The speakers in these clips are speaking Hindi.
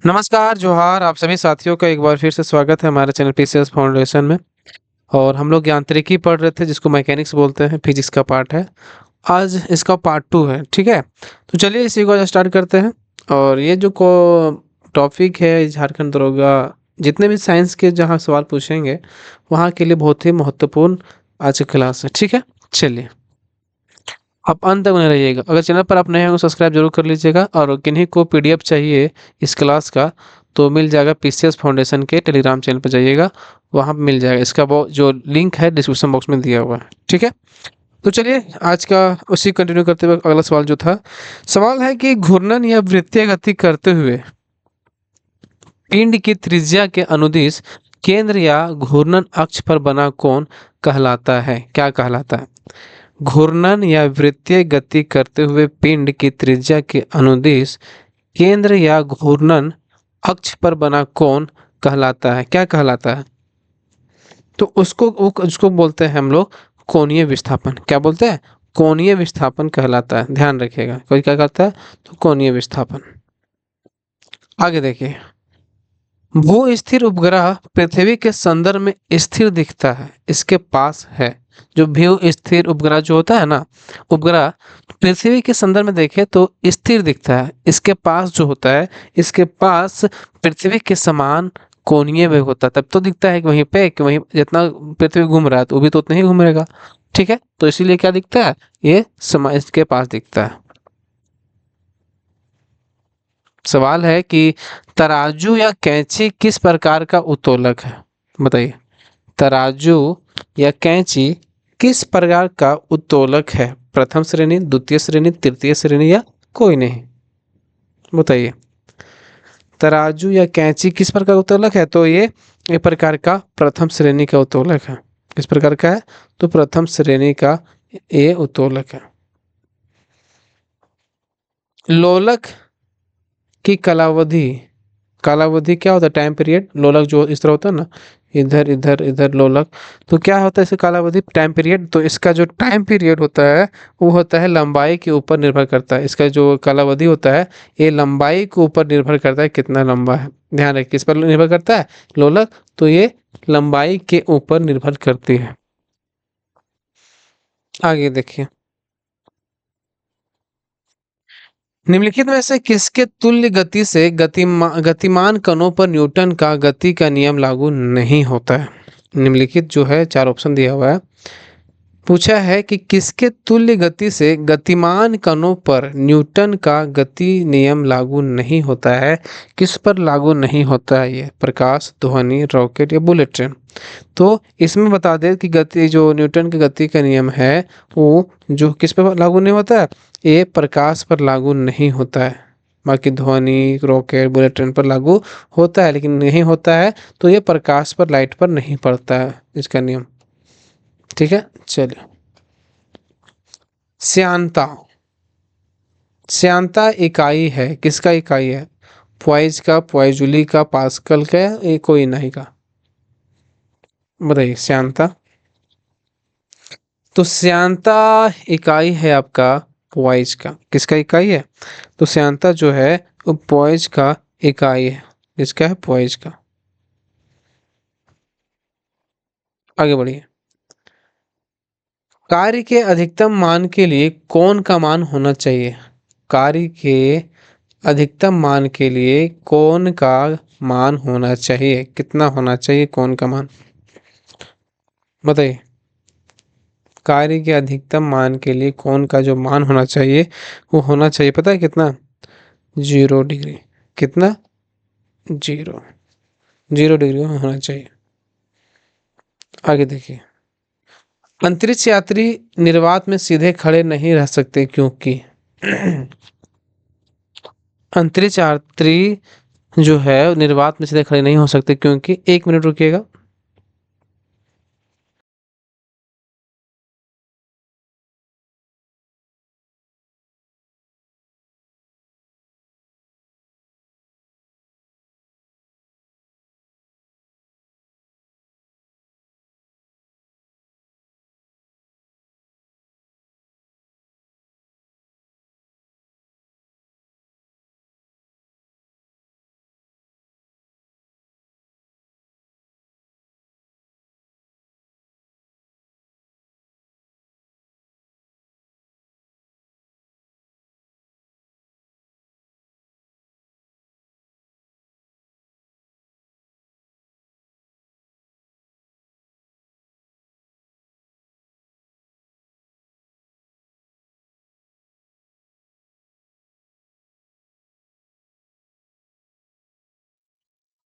नमस्कार, जोहार आप सभी साथियों का एक बार फिर से स्वागत है हमारे चैनल पीसीएस फाउंडेशन में। और हम लोग यांत्रिकी पढ़ रहे थे जिसको मैकेनिक्स बोलते हैं, फिजिक्स का पार्ट है। आज इसका पार्ट 2 है, ठीक है? तो चलिए इसी को आज स्टार्ट करते हैं। और ये जो को टॉपिक है झारखंड दरोगा, जितने भी साइंस के जहाँ सवाल पूछेंगे, वहाँ के लिए बहुत ही महत्वपूर्ण आज की क्लास है, ठीक है? चलिए। आप अंत तक बने रहिएगा। अगर चैनल पर आप नए हैं तो सब्सक्राइब जरूर कर लीजिएगा, और किन्हीं को पीडीएफ चाहिए इस क्लास का तो मिल जाएगा पीसीएस फाउंडेशन के टेलीग्राम चैनल पर जाइएगा, वहाँ पे मिल जाएगा। इसका वो जो लिंक है डिस्क्रिप्शन बॉक्स में दिया हुआ है, ठीक है? तो चलिए आज का उसी कंटिन्यू करते हुए अगला सवाल जो था, सवाल है कि घूर्णन या वृत्तीय गति करते हुए पिंड की त्रिज्या के अनुदिश केंद्र या घूर्णन अक्ष पर बना कोण कहलाता है? क्या कहलाता है? घूर्णन या वृत्तीय गति करते हुए पिंड की त्रिज्या के अनुदिश केंद्र या घूर्णन अक्ष पर बना कोण कहलाता है? क्या कहलाता है? तो उसको बोलते हैं हम लोग कोणीय विस्थापन। क्या बोलते हैं? कोणीय विस्थापन कहलाता है। ध्यान रखिएगा, कोई क्या करता है तो कोणीय विस्थापन। आगे देखिए, भू स्थिर उपग्रह पृथ्वी के संदर्भ में स्थिर दिखता है, इसके पास है। जो भू स्थिर उपग्रह जो होता है ना, उपग्रह पृथ्वी के संदर्भ में देखे तो स्थिर दिखता है, इसके पास जो होता है, इसके पास पृथ्वी के समान कोणीय वेग होता है, तब तो दिखता है कि वहीं पे, कि वहीं जितना पृथ्वी घूम रहा है तो वो भी तो उतना ही घूमेगा, ठीक है? तो इसीलिए क्या दिखता है, ये समा इसके पास दिखता है। सवाल है कि तराजू या कैंची किस प्रकार का उत्तोलक है? बताइए। तराजू या कैंची किस प्रकार का उत्तोलक है? प्रथम श्रेणी, द्वितीय श्रेणी, तृतीय श्रेणी या कोई नहीं? बताइए। तराजू या कैंची किस प्रकार का उत्तोलक है? तो ये एक प्रकार का प्रथम श्रेणी का उत्तोलक है। किस प्रकार का है? तो प्रथम श्रेणी का ये उत्तोलक है। लोलक की कालावधि, कालावधि क्या होता है? Time period. लोलक जो इस तरह होता है ना, इधर इधर इधर लोलक, तो क्या होता है इसका कालावधि, टाइम पीरियड। तो इसका जो टाइम पीरियड होता है वो होता है लंबाई के ऊपर निर्भर करता है। इसका जो कालावधि होता है ये लंबाई के ऊपर निर्भर करता है, कितना लंबा है। ध्यान रखिए, किस पर निर्भर करता है? लोलक। तो ये लंबाई के ऊपर निर्भर करती है। आगे देखिए, निम्नलिखित में से किसके तुल्य गति से गतिमान कणों पर न्यूटन का गति का नियम लागू नहीं होता है? निम्नलिखित जो है, चार ऑप्शन दिया हुआ है। पूछा है कि किसके तुल्य गति से गतिमान कणों पर न्यूटन का गति नियम लागू नहीं होता है? किस पर लागू नहीं होता है ये? प्रकाश, ध्वनि, रॉकेट या बुलेट ट्रेन? तो इसमें बता दें कि गति, जो न्यूटन की गति का नियम है वो जो किस पर लागू नहीं होता है? ये प्रकाश पर लागू नहीं होता है। बाकी ध्वनि, रॉकेट, बुलेट ट्रेन पर लागू होता है, लेकिन नहीं होता है तो ये प्रकाश पर, लाइट पर नहीं पड़ता है इसका नियम, ठीक है? चलिए। श्यानता, श्यानता इकाई है, किसका इकाई है? पॉइज का, पॉइजुली का, पास्कल का, या कोई नहीं का? बताइए। श्यानता, तो श्यानता इकाई है आपका पॉइज का। किसका इकाई है? तो श्यानता जो है वो पॉइज का इकाई है। किसका है? पॉइज का। आगे बढ़िए। कार्य के अधिकतम मान के लिए कौन का मान होना चाहिए? कार्य के अधिकतम मान के लिए कौन का मान होना चाहिए? कितना होना चाहिए कौन का मान? बताइए। कार्य के अधिकतम मान के लिए कौन का जो मान होना चाहिए वो होना चाहिए, पता है कितना? 0 डिग्री। कितना? 0। 0 डिग्री में होना चाहिए। आगे देखिए, अंतरिक्ष यात्री निर्वात में सीधे खड़े नहीं रह सकते क्योंकि अंतरिक्ष यात्री जो है निर्वात में सीधे खड़े नहीं हो सकते क्योंकि, 1 मिनट रुकिएगा।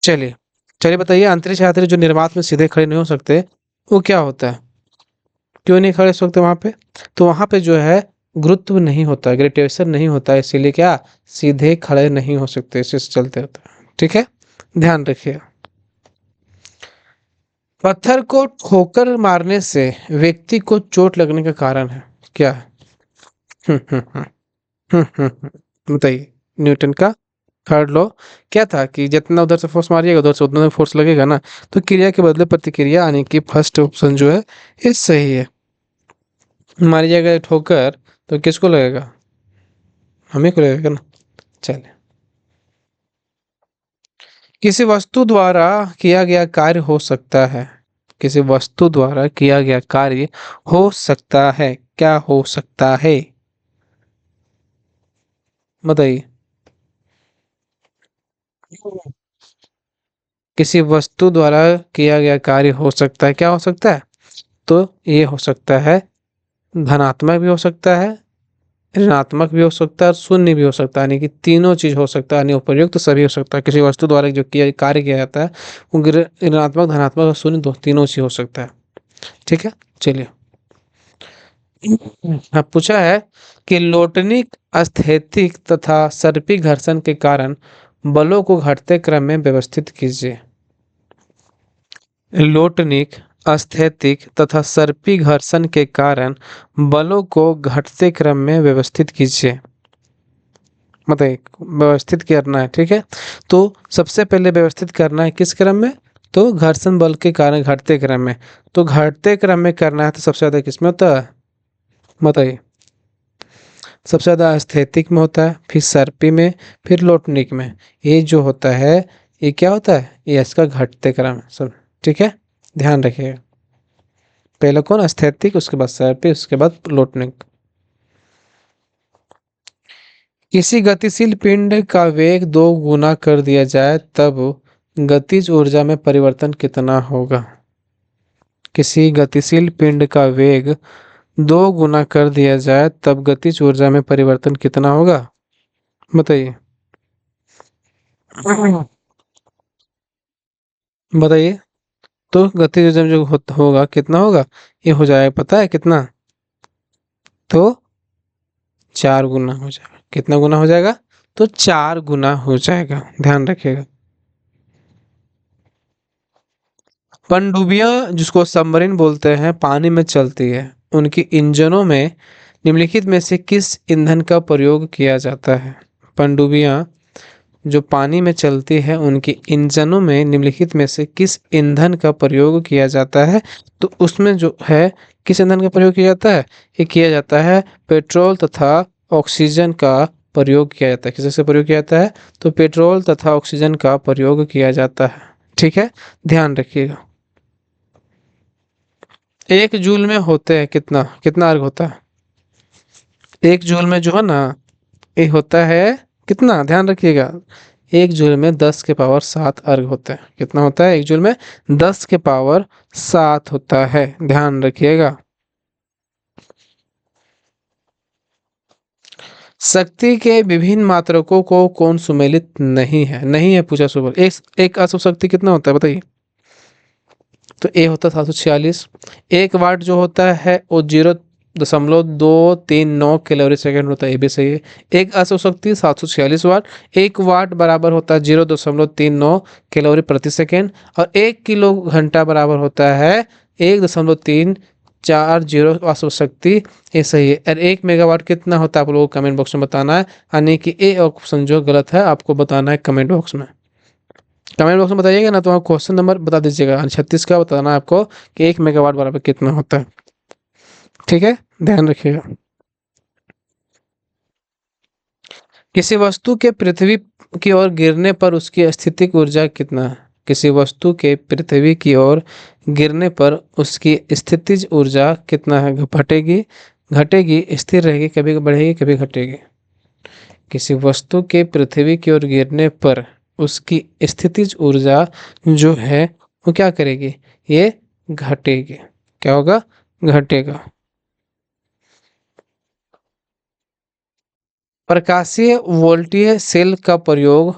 चलिए, चलिए बताइए, अंतरिक्ष यात्री जो निर्वात में सीधे खड़े नहीं हो सकते, वो क्या होता है? क्यों नहीं खड़े हो सकते वहाँ पे? तो वहाँ पे जो है गुरुत्व नहीं होता, ग्रेविटेशन नहीं होता, इसीलिए क्या सीधे खड़े नहीं हो सकते, इसी से चलते होते हैं। ठीक है, ध्यान रखिए। पत्थर को ठोकर मारने से व्यक्ति को चोट लगने का कारण है क्या है? हम्म हम्म हम्म बताइए। न्यूटन का थर्ड लॉ क्या था कि जितना उधर से फोर्स मारिएगा उधर से उतना फोर्स लगेगा ना, तो क्रिया के बदले प्रतिक्रिया आने की फर्स्ट ऑप्शन जो है ये सही है। मारी जाएगा ठोकर तो किसको लगेगा? हमें को लगेगा ना। चलिए, किसी वस्तु द्वारा किया गया कार्य हो सकता है, किसी वस्तु द्वारा किया गया कार्य हो सकता है, क्या हो सकता है? बताइए। किसी वस्तु द्वारा किया गया कार्य हो सकता है, क्या हो सकता है? तो ये हो सकता है धनात्मक भी हो सकता है, ऋणात्मक भी हो सकता है और शून्य भी हो सकता है, यानी कि तीनों चीज हो सकता है, यानी उपयुक्त सभी हो सकता है। किसी वस्तु द्वारा जो किया कार्य किया जाता है वो ऋणात्मक, धनात्मक और शून्य दो तीनों चीज हो सकता है। ठीक है, चलिए। अब पूछा है कि लोटनिक, स्थैतिक तथा सर्पी घर्षण के कारण बलों को घटते क्रम में व्यवस्थित कीजिए। लोटनिक, स्थैतिक तथा सर्पी घर्षण के कारण बलों को घटते क्रम में व्यवस्थित कीजिए। मतलब व्यवस्थित करना है, ठीक है। तो सबसे पहले व्यवस्थित करना है किस क्रम में? तो घर्षण बल के कारण घटते क्रम में। तो घटते क्रम में करना है तो सबसे ज्यादा किसमें होता है? बताइए। सबसे ज्यादा स्थैतिक में होता है, फिर सर्पी में, फिर लोटनिक में। ये जो होता है ये क्या होता है? ये इसका घटते क्रम है सब। ठीक है, ध्यान रखिएगा। पहले कौन? स्थैतिक, उसके बाद सर्पी, उसके बाद लोटनिक। किसी गतिशील पिंड का वेग दो गुना कर दिया जाए तब गतिज ऊर्जा में परिवर्तन कितना होगा? किसी गतिशील पिंड का वेग दो गुना कर दिया जाए तब गतिज ऊर्जा में परिवर्तन कितना होगा? बताइए। बताइए। तो गतिज ऊर्जा में जो होगा कितना होगा? ये हो जाएगा, पता है कितना? तो 4 गुना हो जाएगा। कितना गुना हो जाएगा? तो 4 गुना हो जाएगा, ध्यान रखिएगा। पनडुब्बियां जिसको सबमरीन बोलते हैं पानी में चलती है, उनकी इंजनों में निम्नलिखित में से किस ईंधन का प्रयोग किया जाता है? पनडुब्बियां जो पानी में चलती है उनकी इंजनों में निम्नलिखित में से किस ईंधन का प्रयोग किया जाता है? तो उसमें जो है किस ईंधन का प्रयोग किया जाता है? ये किया जाता है पेट्रोल तथा ऑक्सीजन का प्रयोग किया जाता है। किससे प्रयोग किया जाता है? तो पेट्रोल तथा ऑक्सीजन का प्रयोग किया जाता है। ठीक है, ध्यान रखिएगा। 1 जूल में होते हैं कितना कितना अर्घ होता है? 1 जूल में जो है ना ये होता है कितना, ध्यान रखिएगा। 1 जूल में 10 के पावर 7 अर्घ होते हैं। कितना होता है 1 जूल में? 10 के पावर 7 होता है, ध्यान रखिएगा। शक्ति के विभिन्न मात्रकों को कौन सुमेलित नहीं है? नहीं है पूछा सुबह। एक अशुभ शक्ति कितना होता है बताइए? तो ए होता है 746। 1 वाट जो होता है वो 0.239 कैलोरी सेकेंड होता है, ये भी सही है। एक अशुभ शक्ति 746 वाट। 1 वाट बराबर होता है 0.39 कैलोरी प्रति सेकेंड। और 1 किलो घंटा बराबर होता है 1.340 अशुभ शक्ति। ये सही है। और 1 मेगावाट कितना होता है आप लोगों को कमेंट बॉक्स में बताना है, यानी कि ए ऑप्शन जो गलत है आपको बताना है कमेंट बॉक्स में। कमेंट बॉक्स में बताइएगा ना तो आप क्वेश्चन नंबर बता दीजिएगा। 36 का बताना है आपको कि 1 मेगावाट बराबर कितना होता है। ठीक है, ध्यान रखिएगा। किसी वस्तु के पृथ्वी की ओर गिरने पर उसकी स्थितिक ऊर्जा कितना है? किसी वस्तु के पृथ्वी की ओर गिरने पर उसकी स्थितिज ऊर्जा कितना है? घटेगी, घटेगी, स्थिर रहेगी, कभी बढ़ेगी कभी घटेगी। किसी वस्तु के पृथ्वी की ओर गिरने पर उसकी स्थितिज ऊर्जा जो है वो क्या करेगी? ये घटेगी। क्या होगा? घटेगा। प्रकाशीय वोल्टीय सेल का प्रयोग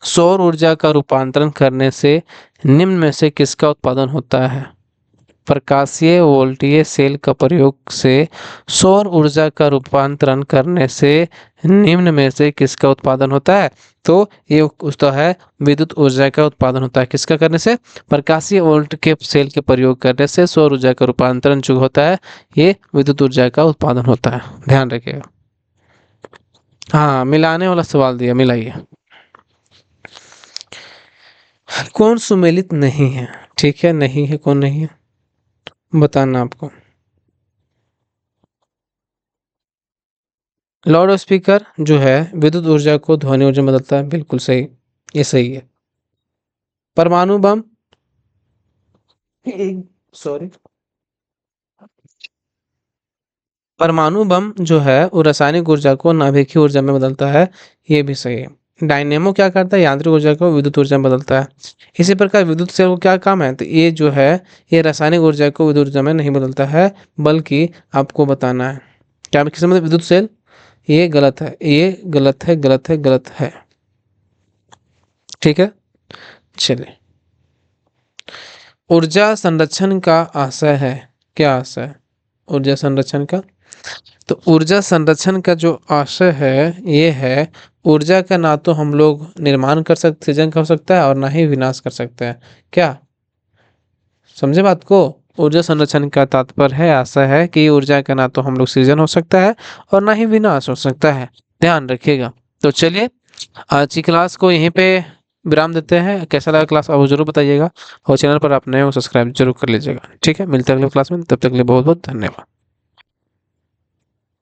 सौर ऊर्जा का रूपांतरण करने से निम्न में से किसका उत्पादन होता है? प्रकाशीय वोल्टीय सेल का प्रयोग से सौर ऊर्जा का रूपांतरण करने से निम्न में से किसका उत्पादन होता है? तो ये उसका है विद्युत ऊर्जा का उत्पादन होता है। किसका करने से? प्रकाशीय वोल्ट के सेल के प्रयोग करने से सौर ऊर्जा का रूपांतरण जो होता है ये विद्युत ऊर्जा का उत्पादन होता है। ध्यान रखिएगा। हाँ, मिलाने वाला सवाल दिया, मिलाइए। कौन सुमेलित नहीं है? ठीक है, नहीं है, कौन नहीं है बताना आपको। लाउड स्पीकर जो है विद्युत ऊर्जा को ध्वनि ऊर्जा में बदलता है, बिल्कुल सही, ये सही है। परमाणु बम, सॉरी, परमाणु बम जो है वो रासायनिक ऊर्जा को नाभिकीय ऊर्जा में बदलता है, ये भी सही है। डायनेमो क्या करता है? यांत्रिक ऊर्जा को विद्युत ऊर्जा में बदलता है। इसी प्रकार विद्युत सेल को क्या काम है? तो ये जो है ये रासायनिक ऊर्जा को विद्युत ऊर्जा में नहीं बदलता है, बल्कि आपको बताना है क्या किस मतलब विद्युत सेल, ये गलत है, ये गलत है, गलत है, गलत है। ठीक है, चलिए। ऊर्जा संरक्षण का आशय है, क्या आशय है ऊर्जा संरक्षण का? तो ऊर्जा संरक्षण का जो आशय है ये है ऊर्जा का ना तो हम लोग निर्माण कर सकते, सृजन कर सकता है, और ना ही विनाश कर सकते हैं। क्या समझे बात को? ऊर्जा संरक्षण का तात्पर्य है, आशय है कि ऊर्जा का ना तो हम लोग सृजन हो सकता है और ना ही विनाश हो सकता है। ध्यान रखिएगा। तो चलिए आज की क्लास को यहीं पे विराम देते हैं। कैसा लगा क्लास आप जरूर बताइएगा, और चैनल पर आप नए हो सब्सक्राइब जरूर कर लीजिएगा। ठीक है, मिलते हैं अगले क्लास में, तब तक के लिए बहुत बहुत धन्यवाद।